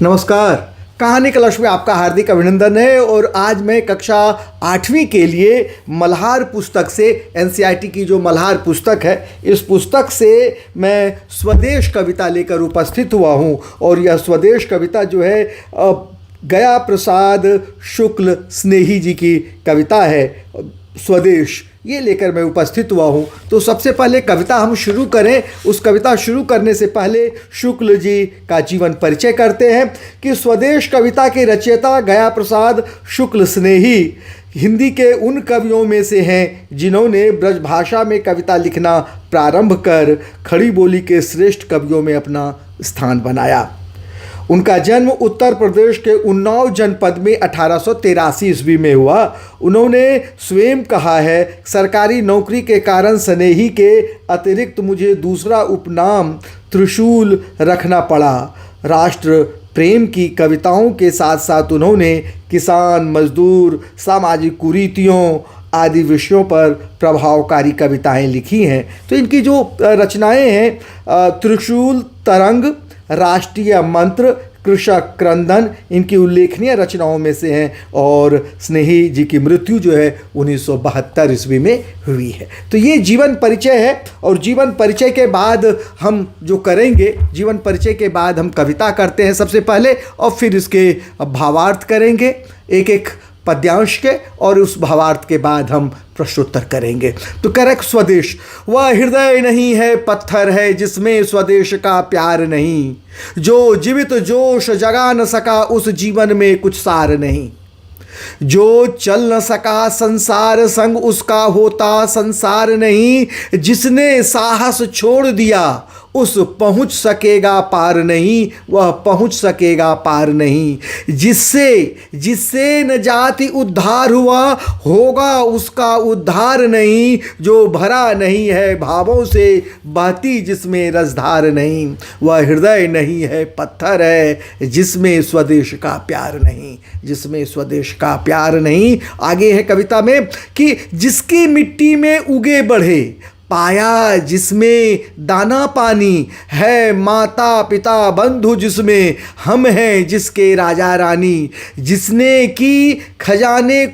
नमस्कार। कहानी कलश में आपका हार्दिक अभिनंदन है। और आज मैं कक्षा 8वीं के लिए मल्हार पुस्तक से, एनसीईआरटी की जो मल्हार पुस्तक है, इस पुस्तक से मैं स्वदेश कविता लेकर उपस्थित हुआ हूँ। और यह स्वदेश कविता जो है गया प्रसाद शुक्ल स्नेही जी की कविता है। स्वदेश ये लेकर मैं उपस्थित हुआ हूँ। तो सबसे पहले कविता हम शुरू करें। उस कविता शुरू करने से पहले शुक्ल जी का जीवन परिचय करते हैं कि स्वदेश कविता के रचयिता गया प्रसाद शुक्ल स्नेही हिंदी के उन कवियों में से हैं जिन्होंने ब्रजभाषा में कविता लिखना प्रारंभ कर खड़ी बोली के श्रेष्ठ कवियों में अपना स्थान बनाया। उनका जन्म उत्तर प्रदेश के उन्नाव जनपद में 1883 ईस्वी में हुआ। उन्होंने स्वयं कहा है, सरकारी नौकरी के कारण स्नेही के अतिरिक्त मुझे दूसरा उपनाम त्रिशूल रखना पड़ा। राष्ट्र प्रेम की कविताओं के साथ साथ उन्होंने किसान, मजदूर, सामाजिक कुरीतियों आदि विषयों पर प्रभावकारी कविताएं लिखी हैं। तो इनकी जो रचनाएं हैं, त्रिशूल तरंग, राष्ट्रीय मंत्र, कृषक क्रंदन इनकी उल्लेखनीय रचनाओं में से हैं। और स्नेही जी की मृत्यु जो है 1972 ईस्वी में हुई है। तो ये जीवन परिचय है। और जीवन परिचय के बाद हम जो करेंगे, जीवन परिचय के बाद हम कविता करते हैं सबसे पहले, और फिर इसके भावार्थ करेंगे एक एक पद्यांश के, और उस भावार्थ के बाद हम प्रश्नोत्तर करेंगे। तो करक स्वदेश, वह हृदय नहीं है पत्थर है जिसमें स्वदेश का प्यार नहीं, जो जीवित जोश जगा न सका उस जीवन में कुछ सार नहीं, जो चल न सका संसार संग उसका होता संसार नहीं, जिसने साहस छोड़ दिया उस पहुँच सकेगा पार नहीं, वह पहुँच सकेगा पार नहीं, जिससे न जाति उद्धार हुआ होगा उसका उद्धार नहीं, जो भरा नहीं है भावों से बहती जिसमें रसधार नहीं, वह हृदय नहीं है पत्थर है जिसमें स्वदेश का प्यार नहीं, जिसमें स्वदेश का प्यार नहीं। आगे है कविता में कि जिसकी मिट्टी में उगे बढ़े पाया जिसमें दाना पानी है, माता पिता बंधु जिसमें हम हैं जिसके राजा रानी, जिसने की खजाने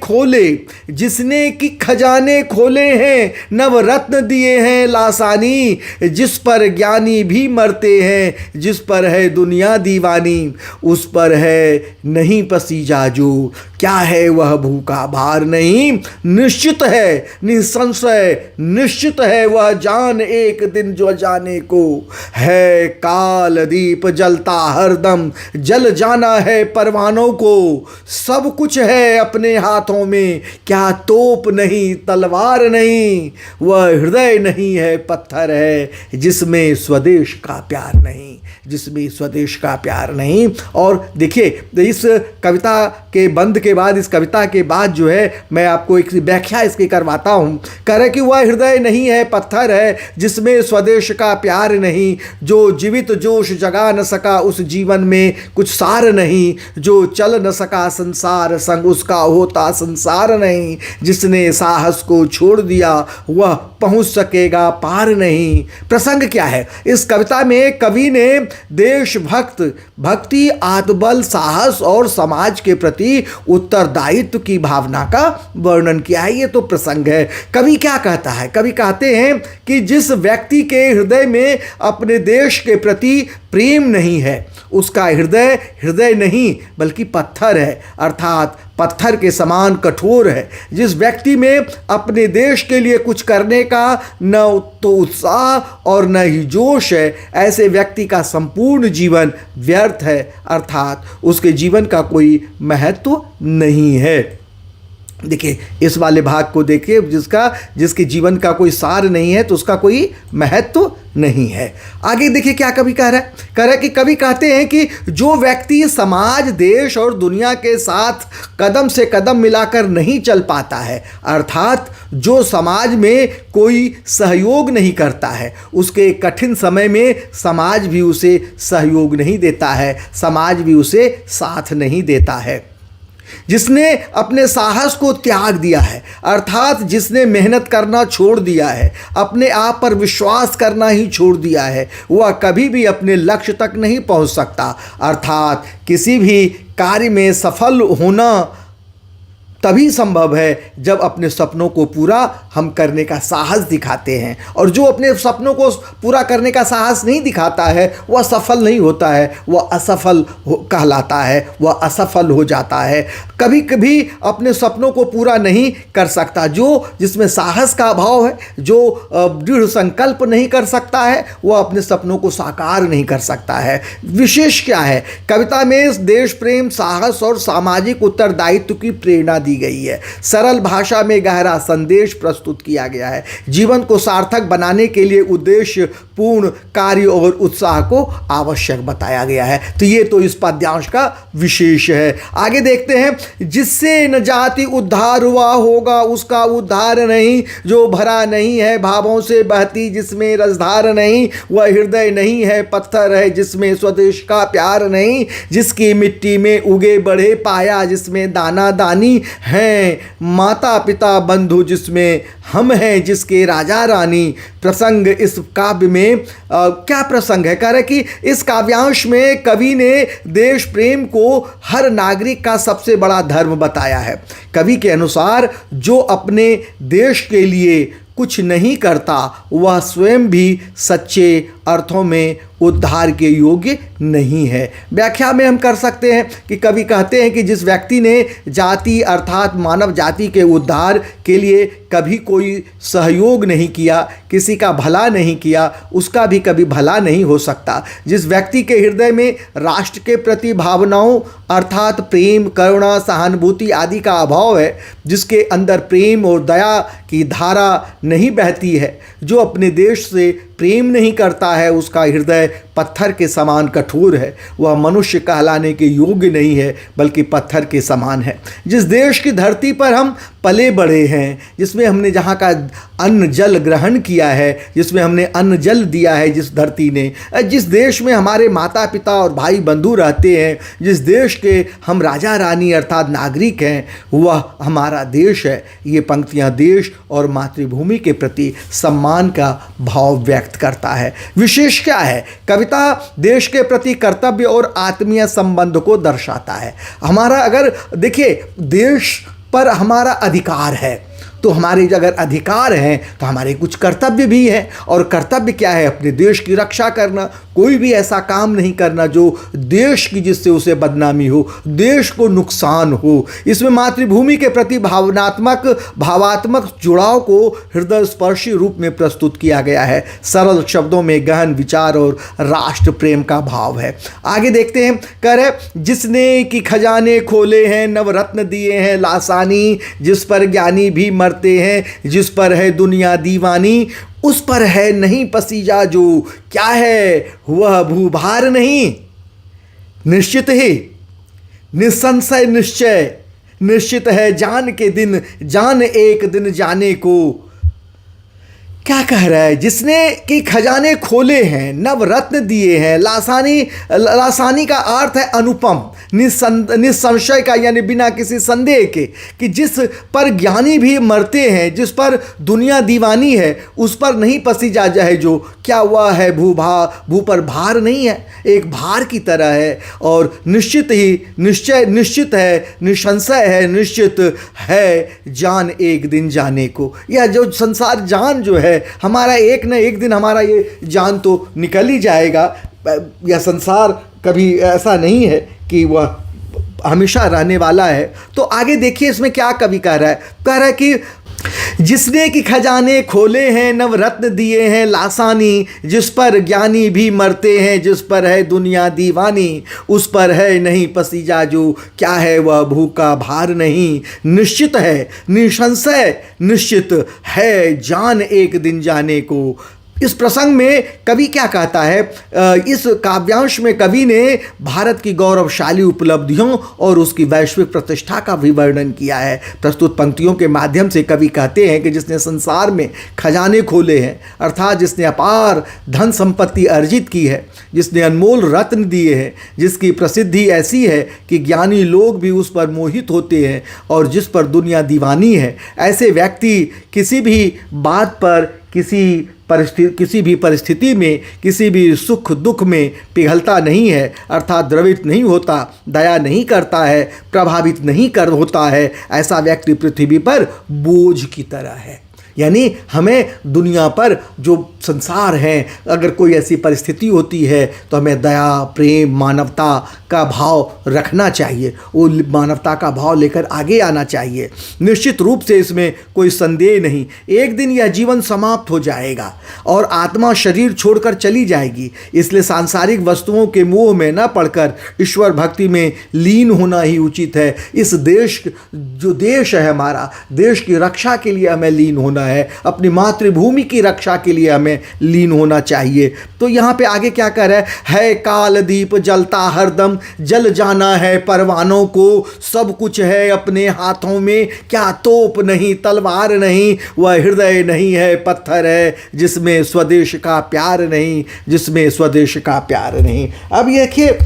खोले हैं नवरत्न दिए हैं लासानी, जिस पर ज्ञानी भी मरते हैं जिस पर है दुनिया दीवानी, उस पर है नहीं पसीजा जो क्या है वह भूखा भार नहीं, निश्चित है निसंशय निश्चित है वह जान एक दिन जो जाने को है, काल दीप जलता हरदम जल जाना है परवानों को, सब कुछ है अपने हाथों में क्या तोप नहीं तलवार नहीं, वह हृदय नहीं है पत्थर है जिसमें स्वदेश का प्यार नहीं, जिसमें स्वदेश का प्यार नहीं। और देखिए इस कविता के बंद के बाद, इस कविता के बाद जो है मैं आपको एक व्याख्या इसकी करवाता हूँ। कह रहे कि वह हृदय नहीं है पत्थर है जिसमें स्वदेश का प्यार नहीं, जो जीवित जोश जगा न सका उस जीवन में कुछ सार नहीं, जो चल न सका संसार संग उसका होता संसार नहीं, जिसने साहस को छोड़ दिया वह पहुँच सकेगा पार नहीं। प्रसंग क्या है? इस कविता में कवि ने देशभक्त, भक्ति, आत्मबल, साहस और समाज के प्रति उत्तरदायित्व की भावना का वर्णन किया है। ये तो प्रसंग है। कवि क्या कहता है? कवि कहते हैं कि जिस व्यक्ति के हृदय में अपने देश के प्रति प्रेम नहीं है उसका हृदय नहीं बल्कि पत्थर है, अर्थात पत्थर के समान कठोर है। जिस व्यक्ति में अपने देश के लिए कुछ करने का न तो उत्साह और न ही जोश है, ऐसे व्यक्ति का संपूर्ण जीवन व्यर्थ है, अर्थात उसके जीवन का कोई महत्व नहीं है। देखिए इस वाले भाग को देखिए, जिसके जीवन का कोई सार नहीं है तो उसका कोई महत्व नहीं है। आगे देखिए क्या कवि कह रहा है। कह रहा है कि कवि कहते हैं कि जो व्यक्ति समाज, देश और दुनिया के साथ कदम से कदम मिलाकर नहीं चल पाता है, अर्थात जो समाज में कोई सहयोग नहीं करता है, उसके कठिन समय में समाज भी उसे सहयोग नहीं देता है, समाज भी उसे साथ नहीं देता है। जिसने अपने साहस को त्याग दिया है, अर्थात जिसने मेहनत करना छोड़ दिया है, अपने आप पर विश्वास करना ही छोड़ दिया है, वह कभी भी अपने लक्ष्य तक नहीं पहुंच सकता। अर्थात किसी भी कार्य में सफल होना तभी संभव है जब अपने सपनों को पूरा हम करने का साहस दिखाते हैं, और जो अपने सपनों को पूरा करने का साहस नहीं दिखाता है वह सफल नहीं होता है, वह असफल कहलाता है, वह असफल हो जाता है, कभी कभी अपने सपनों को पूरा नहीं कर सकता। जिसमें साहस का अभाव है, जो दृढ़ संकल्प नहीं कर सकता है, वह अपने सपनों को साकार नहीं कर सकता है। विशेष क्या है, कविता में देश प्रेम, साहस और सामाजिक उत्तरदायित्व की प्रेरणा दी गई है। सरल भाषा में गहरा संदेश प्रस्तुत किया गया है। जीवन को सार्थक बनाने के लिए उद्देश्य पूर्ण कार्य और उत्साह को आवश्यक बताया गया है। तो ये तो इस पद्यांश का विशेष है। आगे देखते हैं, जिससे न जाति उद्धार हुआ होगा उसका उद्धार नहीं, जो भरा नहीं है भावों से बहती जिसमें रसधार नहीं, वह हृदय नहीं है पत्थर है जिसमें स्वदेश का प्यार नहीं, जिसकी मिट्टी में उगे बढ़े पाया जिसमें दाना दानी हैं, माता पिता बंधु जिसमें हम हैं, जिसके राजा रानी। प्रसंग इस काव्य में क्या प्रसंग है, कह रहे कि इस काव्यांश में कवि ने देश प्रेम को हर नागरिक का सबसे बड़ा धर्म बताया है। कवि के अनुसार जो अपने देश के लिए कुछ नहीं करता वह स्वयं भी सच्चे अर्थों में उद्धार के योग्य नहीं है। व्याख्या में हम कर सकते हैं कि कवि कहते हैं कि जिस व्यक्ति ने जाति अर्थात मानव जाति के उद्धार के लिए कभी कोई सहयोग नहीं किया, किसी का भला नहीं किया, उसका भी कभी भला नहीं हो सकता। जिस व्यक्ति के हृदय में राष्ट्र के प्रति भावनाओं अर्थात प्रेम, करुणा, सहानुभूति आदि का अभाव है, जिसके अंदर प्रेम और दया की धारा नहीं बहती है, जो अपने देश से प्रेम नहीं करता है, उसका हृदय पत्थर के समान कठोर है, वह मनुष्य कहलाने के योग्य नहीं है बल्कि पत्थर के समान है। जिस देश की धरती पर हम पले बढ़े हैं, जिसमें हमने जहाँ का अन्न जल ग्रहण किया है, जिसमें हमने अन्न जल दिया है, जिस धरती ने, जिस देश में हमारे माता पिता और भाई बंधु रहते हैं, जिस देश के हम राजा रानी अर्थात नागरिक हैं, वह हमारा देश है। ये पंक्तियाँ देश और मातृभूमि के प्रति सम्मान का भाव व्यक्त करता है। विशेष क्या है, कविता देश के प्रति कर्तव्य और आत्मीय संबंध को दर्शाता है। हमारा अगर देखिए, देश पर हमारा अधिकार है, तो हमारे अगर अधिकार हैं तो हमारे कुछ कर्तव्य भी हैं, और कर्तव्य क्या है, अपने देश की रक्षा करना। कोई भी ऐसा काम नहीं करना जो देश की जिससे उसे बदनामी हो, देश को नुकसान हो। इसमें मातृभूमि के प्रति भावात्मक जुड़ाव को हृदय स्पर्शी रूप में प्रस्तुत किया गया है। सरल शब्दों में गहन विचार और राष्ट्र प्रेम का भाव है। आगे देखते हैं, कह रहे जिसने कि खजाने खोले हैं, नवरत्न दिए हैं लासानी, जिस पर ज्ञानी भी मरते हैं, जिस पर है दुनिया दीवानी, उस पर है नहीं पसीजा जो, क्या है वह भूभार नहीं। निश्चित ही, निसंशय निश्चय, निश्चित है जान के दिन, जान एक दिन जाने को। क्या कह रहा है, जिसने कि खजाने खोले हैं, नवरत्न दिए हैं, लासानी का अर्थ है अनुपम, निसंशय का यानी बिना किसी संदेह के, कि जिस पर ज्ञानी भी मरते हैं, जिस पर दुनिया दीवानी है, उस पर नहीं पसीजा जाए जो, क्या वह है भू पर भार नहीं है, एक भार की तरह है। और निश्चित ही, निश्चय निश्चित है, निसंशय है, निश्चित है जान एक दिन जाने को। यह जो संसार जान जो है, हमारा एक न एक दिन हमारा ये जान तो निकल ही जाएगा। यह संसार कभी ऐसा नहीं है कि वह हमेशा रहने वाला है। तो आगे देखिए इसमें क्या कवि कह रहा है कि जिसने कि खजाने खोले हैं, नवरत्न दिए हैं लासानी, जिस पर ज्ञानी भी मरते हैं, जिस पर है दुनिया दीवानी, उस पर है नहीं पसीजा जो, क्या है वह भू का भार नहीं। निश्चित है, निसंशय निश्चित है जान एक दिन जाने को। इस प्रसंग में कवि क्या कहता है? इस काव्यांश में कवि ने भारत की गौरवशाली उपलब्धियों और उसकी वैश्विक प्रतिष्ठा का भी वर्णन किया है। प्रस्तुत पंक्तियों के माध्यम से कवि कहते हैं कि जिसने संसार में खजाने खोले हैं, अर्थात जिसने अपार धन संपत्ति अर्जित की है, जिसने अनमोल रत्न दिए हैं, जिसकी प्रसिद्धि ऐसी है कि ज्ञानी लोग भी उस पर मोहित होते हैं और जिस पर दुनिया दीवानी है, ऐसे व्यक्ति किसी भी बात पर, किसी भी परिस्थिति में, किसी भी सुख दुख में पिघलता नहीं है, अर्थात द्रवित नहीं होता, दया नहीं करता है, प्रभावित नहीं होता है। ऐसा व्यक्ति पृथ्वी पर बोझ की तरह है। यानी हमें दुनिया पर जो संसार है, अगर कोई ऐसी परिस्थिति होती है तो हमें दया, प्रेम, मानवता का भाव रखना चाहिए, वो मानवता का भाव लेकर आगे आना चाहिए। निश्चित रूप से इसमें कोई संदेह नहीं, एक दिन यह जीवन समाप्त हो जाएगा और आत्मा शरीर छोड़कर चली जाएगी। इसलिए सांसारिक वस्तुओं के मोह में न पड़कर ईश्वर भक्ति में लीन होना ही उचित है। इस देश, जो देश है हमारा, देश की रक्षा के लिए हमें लीन होना है, अपनी मातृभूमि की रक्षा के लिए हमें लीन होना चाहिए। तो यहाँ पे आगे क्या कह रहा है? काल दीप जलता हरदम, जल जाना है परवानों को, सब कुछ है अपने हाथों में, क्या तोप नहीं, तलवार नहीं, वह हृदय नहीं है, पत्थर है जिसमें स्वदेश का प्यार नहीं, जिसमें स्वदेश का प्यार नहीं। अब ये देखिए,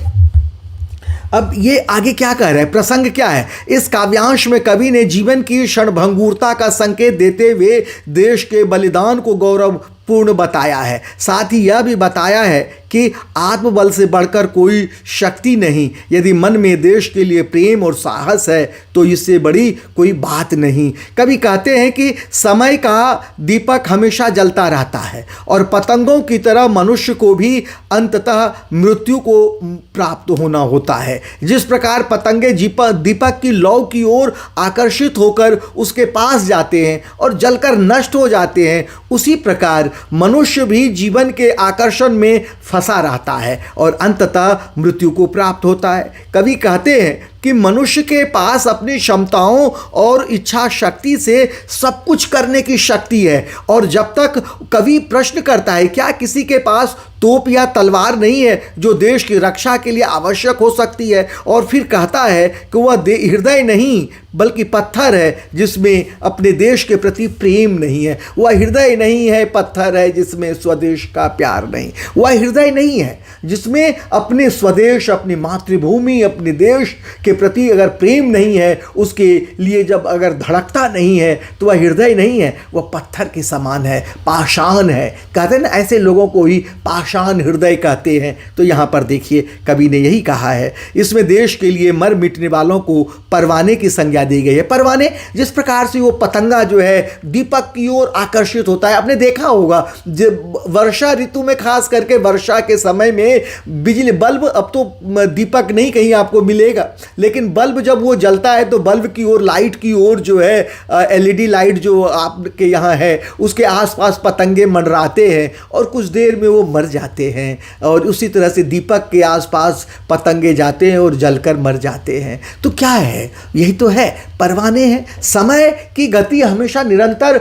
अब ये आगे क्या कह रहा है, प्रसंग क्या है? इस काव्यांश में कवि ने जीवन की क्षणभंगुरता का संकेत देते हुए देश के बलिदान को गौरवपूर्ण बताया है। साथ ही यह भी बताया है कि आत्मबल से बढ़कर कोई शक्ति नहीं। यदि मन में देश के लिए प्रेम और साहस है तो इससे बड़ी कोई बात नहीं। कवि कहते हैं कि समय का दीपक हमेशा जलता रहता है और पतंगों की तरह मनुष्य को भी अंततः मृत्यु को प्राप्त होना होता है। जिस प्रकार पतंगे दीपक की लौ की ओर आकर्षित होकर उसके पास जाते हैं और जलकर नष्ट हो जाते हैं, उसी प्रकार मनुष्य भी जीवन के आकर्षण में फंसा रहता है और अंततः मृत्यु को प्राप्त होता है। कवि कहते हैं कि मनुष्य के पास अपनी क्षमताओं और इच्छा शक्ति से सब कुछ करने की शक्ति है, और जब तक कवि प्रश्न करता है क्या किसी के पास तोप या तलवार नहीं है जो देश की रक्षा के लिए आवश्यक हो सकती है, और फिर कहता है कि वह हृदय नहीं बल्कि पत्थर है जिसमें अपने देश के प्रति प्रेम नहीं है। वह हृदय नहीं है, पत्थर है जिसमें स्वदेश का प्यार नहीं। वह हृदय नहीं है जिसमें अपने स्वदेश, अपनी मातृभूमि, अपने देश के प्रति अगर प्रेम नहीं है, उसके लिए जब अगर धड़कता नहीं है तो वह हृदय नहीं है, वह पत्थर के समान है, पाषाण है। कहते हैं ना, ऐसे लोगों को ही पाषाण हृदय कहते हैं। तो यहाँ पर देखिए कवि ने यही कहा है। इसमें देश के लिए मर मिटने वालों को परवाने की संज्ञा दी गई है। परवाने, जिस प्रकार से वो पतंगा जो है दीपक की ओर आकर्षित होता है, आपने देखा होगा जब वर्षा ऋतु में, खास करके वर्षा के समय में बिजली बल्ब, अब तो दीपक नहीं कहीं आपको मिलेगा, लेकिन बल्ब जब वो जलता है तो बल्ब की ओर, लाइट की ओर जो है एलईडी लाइट जो आपके यहाँ है, उसके आसपास पतंगे मंडराते हैं और कुछ देर में वो मर जाते हैं। और उसी तरह से दीपक के आसपास पतंगे जाते हैं और जलकर मर जाते हैं। तो क्या है? यही तो है, परवाने हैं। समय की गति हमेशा निरंतर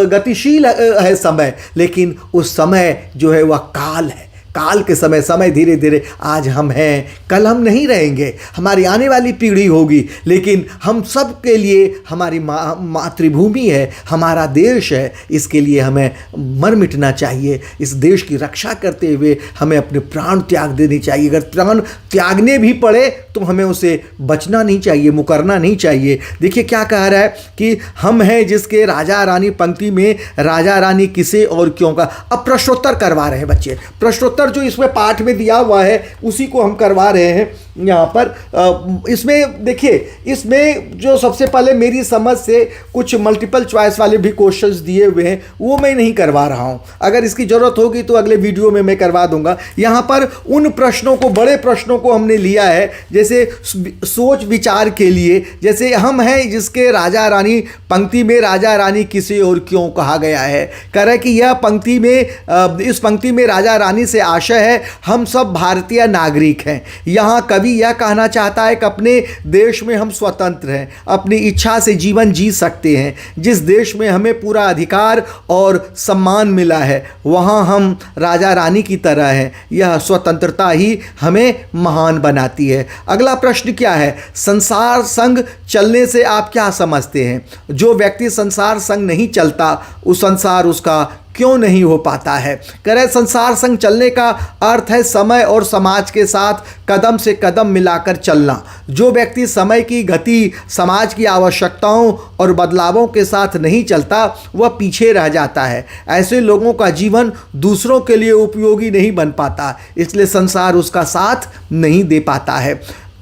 गतिशील है समय, लेकिन उस समय जो है वह काल है। काल के समय धीरे धीरे, आज हम हैं, कल हम नहीं रहेंगे, हमारी आने वाली पीढ़ी होगी, लेकिन हम सब के लिए हमारी मातृभूमि है, हमारा देश है, इसके लिए हमें मर मिटना चाहिए। इस देश की रक्षा करते हुए हमें अपने प्राण त्याग देने चाहिए। अगर प्राण त्यागने भी पड़े तो हमें उसे बचना नहीं चाहिए, मुकरना नहीं चाहिए। देखिए क्या कह रहा है कि हम हैं जिसके राजा रानी, पंक्ति में राजा रानी किसे और क्यों का। अब प्रश्नोत्तर करवा रहे हैं बच्चे, प्रश्नोत्तर जो इसमें पाठ में दिया हुआ है उसी को हम करवा रहे हैं यहाँ पर। इसमें देखिए, इसमें जो सबसे पहले मेरी समझ से कुछ मल्टीपल चॉइस वाले भी क्वेश्चंस दिए हुए हैं, वो मैं नहीं करवा रहा हूँ। अगर इसकी ज़रूरत होगी तो अगले वीडियो में मैं करवा दूंगा। यहाँ पर उन प्रश्नों को, बड़े प्रश्नों को हमने लिया है, जैसे सोच विचार के लिए, जैसे हम हैं जिसके राजा रानी, पंक्ति में राजा रानी किसे और क्यों कहा गया है। कह रहा है कि यह पंक्ति में, इस पंक्ति में राजा रानी से आशय है हम सब भारतीय नागरिक हैं। यहाँ कवि कवि यह कहना चाहता है कि अपने देश में हम स्वतंत्र हैं, अपनी इच्छा से जीवन जी सकते हैं। जिस देश में हमें पूरा अधिकार और सम्मान मिला है वहाँ हम राजा रानी की तरह हैं। यह स्वतंत्रता ही हमें महान बनाती है। अगला प्रश्न क्या है? संसार संग चलने से आप क्या समझते हैं? जो व्यक्ति संसार संग नहीं चलता उस संसार उसका क्यों नहीं हो पाता है? कह रहे संसार संग चलने का अर्थ है समय और समाज के साथ कदम से कदम मिलाकर चलना। जो व्यक्ति समय की गति, समाज की आवश्यकताओं और बदलावों के साथ नहीं चलता वह पीछे रह जाता है। ऐसे लोगों का जीवन दूसरों के लिए उपयोगी नहीं बन पाता, इसलिए संसार उसका साथ नहीं दे पाता है।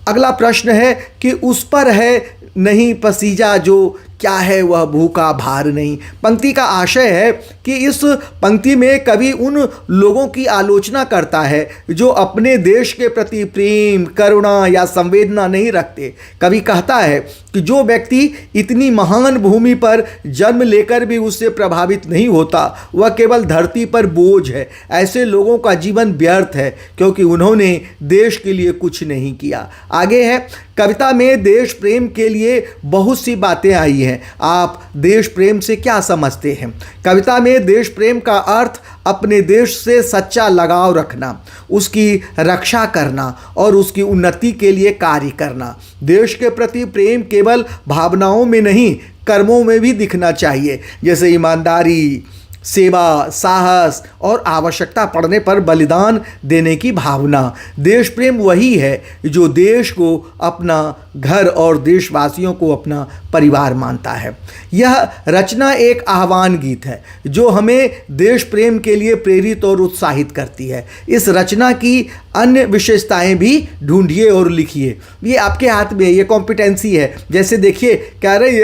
अगला प्रश्न है कि उस पर है नहीं पसीजा जो क्या है वह भूखा भार नहीं। पंक्ति का आशय है कि इस पंक्ति में कवि उन लोगों की आलोचना करता है जो अपने देश के प्रति प्रेम, करुणा या संवेदना नहीं रखते। कवि कहता है कि जो व्यक्ति इतनी महान भूमि पर जन्म लेकर भी उससे प्रभावित नहीं होता वह केवल धरती पर बोझ है। ऐसे लोगों का जीवन व्यर्थ है क्योंकि उन्होंने देश के लिए कुछ नहीं किया। आगे है, कविता में देश प्रेम के लिए बहुत सी बातें आई हैं। आप देश प्रेम से क्या समझते हैं? कविता में देश प्रेम का अर्थ अपने देश से सच्चा लगाव रखना, उसकी रक्षा करना और उसकी उन्नति के लिए कार्य करना। देश के प्रति प्रेम केवल भावनाओं में नहीं कर्मों में भी दिखना चाहिए, जैसे ईमानदारी, सेवा, साहस और आवश्यकता पड़ने पर बलिदान देने की भावना। देश प्रेम वही है जो देश को अपना घर और देशवासियों को अपना परिवार मानता है। यह रचना एक आह्वान गीत है जो हमें देश प्रेम के लिए प्रेरित और उत्साहित करती है। इस रचना की अन्य विशेषताएं भी ढूंढिए और लिखिए। ये आपके हाथ में, ये कॉम्पिटेंसी है। जैसे देखिए कह रहे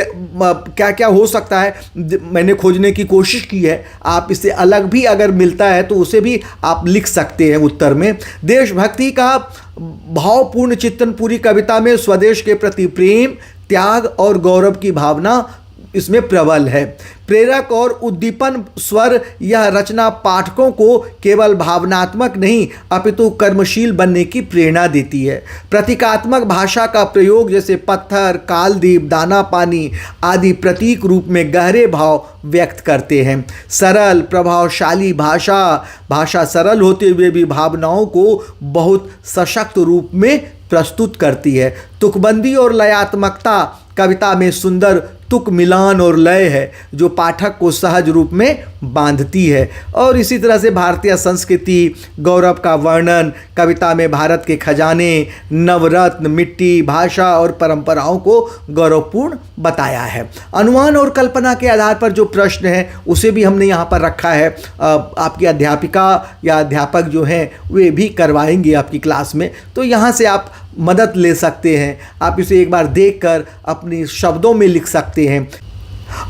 क्या क्या हो सकता है, मैंने खोजने की कोशिश की है। आप इससे अलग भी अगर मिलता है तो उसे भी आप लिख सकते हैं उत्तर में। देशभक्ति का भावपूर्ण चित्रण पूरी कविता में स्वदेश के प्रति प्रेम, त्याग और गौरव की भावना इसमें प्रबल है। प्रेरक और उद्दीपन स्वर यह रचना पाठकों को केवल भावनात्मक नहीं अपितु कर्मशील बनने की प्रेरणा देती है। प्रतीकात्मक भाषा का प्रयोग जैसे पत्थर, कालदीप, दाना पानी आदि प्रतीक रूप में गहरे भाव व्यक्त करते हैं। सरल प्रभावशाली भाषा सरल होते हुए भी भावनाओं को बहुत सशक्त रूप में प्रस्तुत करती है। तुकबंदी और लयात्मकता कविता में सुंदर तुक मिलान और लय है जो पाठक को सहज रूप में बांधती है। और इसी तरह से भारतीय संस्कृति, गौरव का वर्णन कविता में भारत के खजाने, नवरत्न, मिट्टी, भाषा और परंपराओं को गौरवपूर्ण बताया है। अनुमान और कल्पना के आधार पर जो प्रश्न है उसे भी हमने यहाँ पर रखा है। आपकी अध्यापिका या अध्यापक जो हैं वे भी करवाएंगे आपकी क्लास में, तो यहाँ से आप मदद ले सकते हैं। आप इसे एक बार देखकर अपनी शब्दों में लिख सकते हैं।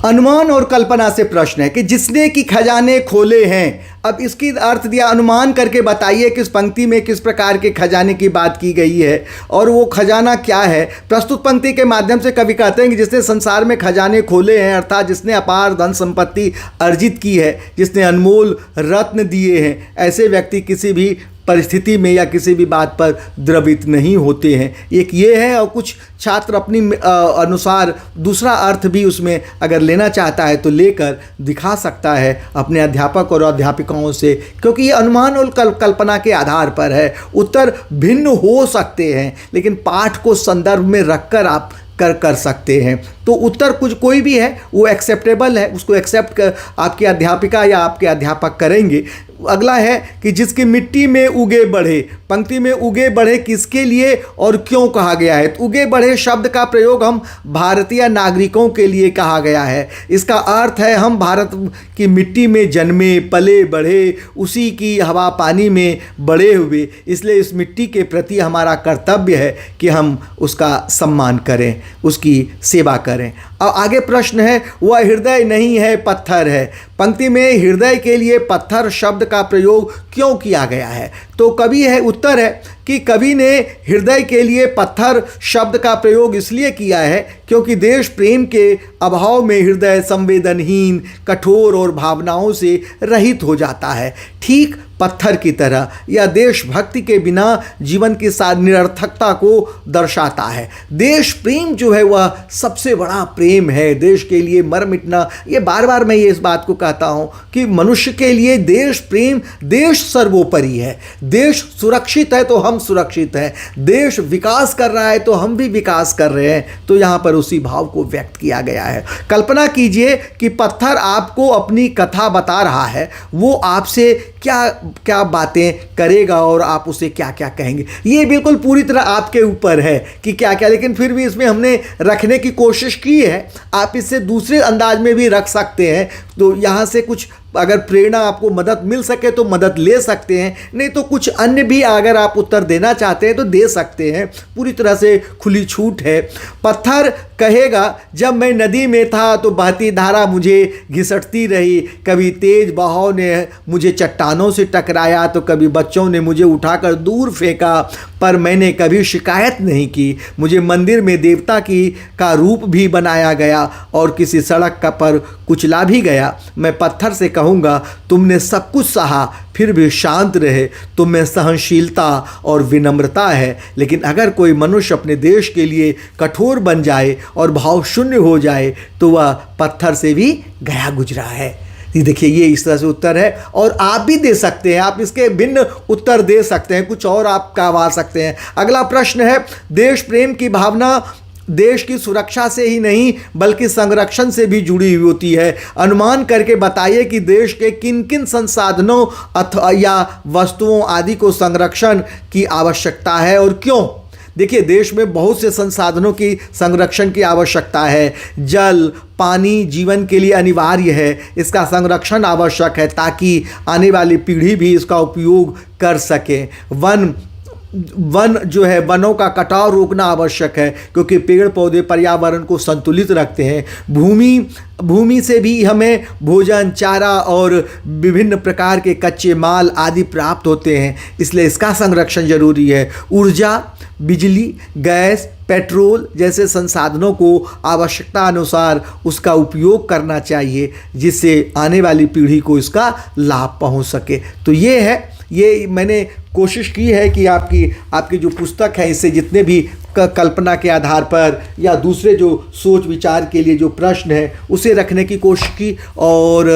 अनुमान और कल्पना से प्रश्न है कि जिसने कि खजाने खोले हैं। अब इसकी अर्थ दिया, अनुमान करके बताइए किस पंक्ति में किस प्रकार के खजाने की बात की गई है और वो खजाना क्या है। प्रस्तुत पंक्ति के माध्यम से कवि कहते हैं कि जिसने संसार में खजाने खोले हैं, अर्थात जिसने अपार धन संपत्ति अर्जित की है, जिसने अनमोल रत्न दिए हैं, ऐसे व्यक्ति किसी भी परिस्थिति में या किसी भी बात पर द्रवित नहीं होते हैं। एक ये है, और कुछ छात्र अपनी अनुसार दूसरा अर्थ भी उसमें अगर लेना चाहता है तो लेकर दिखा सकता है अपने अध्यापक और अध्यापिकाओं से, क्योंकि ये अनुमान और कल्पना के आधार पर है। उत्तर भिन्न हो सकते हैं लेकिन पाठ को संदर्भ में रखकर आप कर सकते हैं। तो उत्तर कुछ कोई भी है वो एक्सेप्टेबल है, उसको एक्सेप्ट आपकी अध्यापिका या आपके अध्यापक करेंगे। अगला है कि जिसकी मिट्टी में उगे बढ़े। पंक्ति में उगे बढ़े किसके लिए और क्यों कहा गया है? तो उगे बढ़े शब्द का प्रयोग हम भारतीय नागरिकों के लिए कहा गया है। इसका अर्थ है हम भारत की मिट्टी में जन्मे, पले, बढ़े, उसी की हवा पानी में बड़े हुए, इसलिए इस मिट्टी के प्रति हमारा कर्तव्य है कि हम उसका सम्मान करें, उसकी सेवा करें। अब आगे प्रश्न है, वह हृदय नहीं है पत्थर है। पंक्ति में हृदय के लिए पत्थर शब्द का प्रयोग क्यों किया गया है? तो कवि है, उत्तर है कि कवि ने हृदय के लिए पत्थर शब्द का प्रयोग इसलिए किया है क्योंकि देश प्रेम के अभाव में हृदय संवेदनहीन, कठोर और भावनाओं से रहित हो जाता है, ठीक पत्थर की तरह। यह देशभक्ति के बिना जीवन की निरर्थकता को दर्शाता है। देश प्रेम जो है वह सबसे बड़ा प्रेम है, देश के लिए मर मिटना। ये बार बार मैं ये इस बात को कहता हूँ कि मनुष्य के लिए देश प्रेम, देश सर्वोपरि है। देश सुरक्षित है तो हम सुरक्षित हैं, देश विकास कर रहा है तो हम भी विकास कर रहे हैं। तो यहाँ पर उसी भाव को व्यक्त किया गया है। कल्पना कीजिए कि पत्थर आपको अपनी कथा बता रहा है, वो आपसे क्या क्या बातें करेगा और आप उसे क्या क्या कहेंगे। ये बिल्कुल पूरी तरह आपके ऊपर है कि क्या क्या, लेकिन फिर भी इसमें हमने रखने की कोशिश की है। आप इसे दूसरे अंदाज में भी रख सकते हैं, तो यहाँ से कुछ अगर प्रेरणा आपको मदद मिल सके तो मदद ले सकते हैं, नहीं तो कुछ अन्य भी अगर आप उत्तर देना चाहते हैं तो दे सकते हैं। पूरी तरह से खुली छूट है। पत्थर कहेगा, जब मैं नदी में था तो बहती धारा मुझे घिसटती रही, कभी तेज बहाव ने मुझे चट्टानों से टकराया तो कभी बच्चों ने मुझे उठाकर दूर फेंका, पर मैंने कभी शिकायत नहीं की। मुझे मंदिर में देवता का रूप भी बनाया गया और किसी सड़क का पर कुचला भी गया। मैं पत्थर से कहूँगा, तुमने सब कुछ सहा फिर भी शांत रहे, तुम में सहनशीलता और विनम्रता है। लेकिन अगर कोई मनुष्य अपने देश के लिए कठोर बन जाए और भाव शून्य हो जाए तो वह पत्थर से भी गया गुजरा है। देखिए, ये इस तरह से उत्तर है और आप भी दे सकते हैं, आप इसके भिन्न उत्तर दे सकते हैं, कुछ और आप कहवा सकते हैं। अगला प्रश्न है, देश प्रेम की भावना देश की सुरक्षा से ही नहीं बल्कि संरक्षण से भी जुड़ी हुई होती है। अनुमान करके बताइए कि देश के किन किन संसाधनों अथवा या वस्तुओं आदि को संरक्षण की आवश्यकता है और क्यों। देखिए, देश में बहुत से संसाधनों की संरक्षण की आवश्यकता है। जल, पानी जीवन के लिए अनिवार्य है, इसका संरक्षण आवश्यक है ताकि आने वाली पीढ़ी भी इसका उपयोग कर सके। वन जो है, वनों का कटाव रोकना आवश्यक है क्योंकि पेड़ पौधे पर्यावरण को संतुलित रखते हैं। भूमि से भी हमें भोजन, चारा और विभिन्न प्रकार के कच्चे माल आदि प्राप्त होते हैं, इसलिए इसका संरक्षण जरूरी है। ऊर्जा, बिजली, गैस, पेट्रोल जैसे संसाधनों को आवश्यकता अनुसार उसका उपयोग करना चाहिए जिससे आने वाली पीढ़ी को इसका लाभ पहुंच सके। तो ये मैंने कोशिश की है कि आपकी जो पुस्तक है इससे जितने भी कल्पना के आधार पर या दूसरे जो सोच विचार के लिए जो प्रश्न है उसे रखने की कोशिश की। और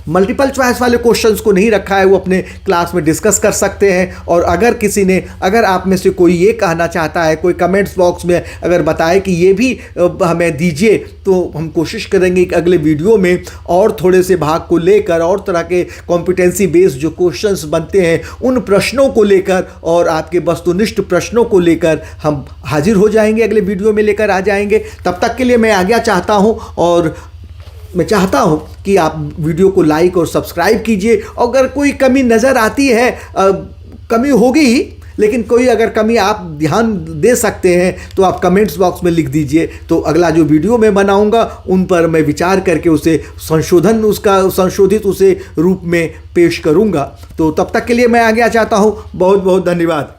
मल्टीपल चॉइस वाले क्वेश्चंस को नहीं रखा है, वो अपने क्लास में डिस्कस कर सकते हैं। और अगर आप में से कोई ये कहना चाहता है, कोई कमेंट्स बॉक्स में अगर बताए कि ये भी हमें दीजिए, तो हम कोशिश करेंगे कि अगले वीडियो में और थोड़े से भाग को लेकर और तरह के कॉम्पिटेंसी बेस्ड जो क्वेश्चंस बनते हैं उन प्रश्नों को लेकर और आपके वस्तुनिष्ठ प्रश्नों को लेकर हम हाजिर हो जाएंगे, अगले वीडियो में लेकर आ जाएंगे। तब तक के लिए मैं आज्ञा चाहता हूं और मैं चाहता हूं कि आप वीडियो को लाइक और सब्सक्राइब कीजिए। अगर कोई कमी नज़र आती है, कमी होगी ही, लेकिन कोई अगर कमी आप ध्यान दे सकते हैं तो आप कमेंट्स बॉक्स में लिख दीजिए, तो अगला जो वीडियो मैं बनाऊंगा उन पर मैं विचार करके उसे संशोधित उसे रूप में पेश करूंगा। तो तब तक के लिए मैं आज्ञा चाहता हूं। बहुत बहुत धन्यवाद।